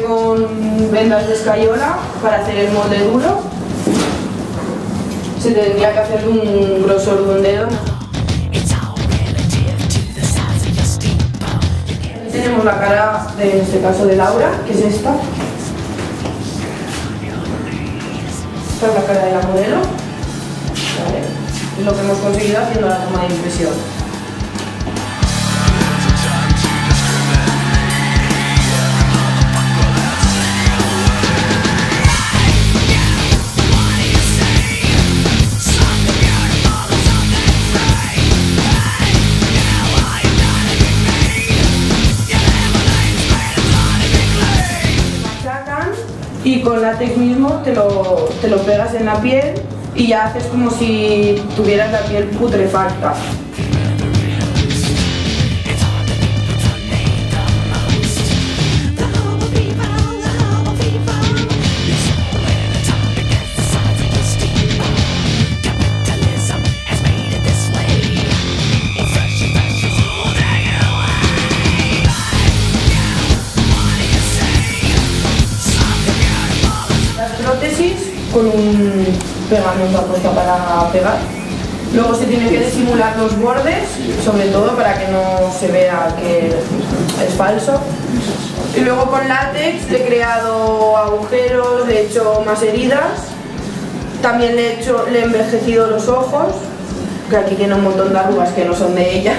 Con vendas de escayola para hacer el molde duro. Se tendría que hacer de un grosor de un dedo. Tenemos la cara, en este caso de Laura, que es esta. Esta es la cara de la modelo. Vale. Es lo que hemos conseguido haciendo la toma de impresión. Y con látex mismo te lo pegas en la piel y ya haces como si tuvieras la piel putrefacta. Con un pegamento apuesta para pegar. Luego se tienen que disimular los bordes, sobre todo para que no se vea que es falso. Y luego con látex le he creado agujeros, le he hecho más heridas. También le he envejecido los ojos, que aquí tiene un montón de arrugas que no son de ella.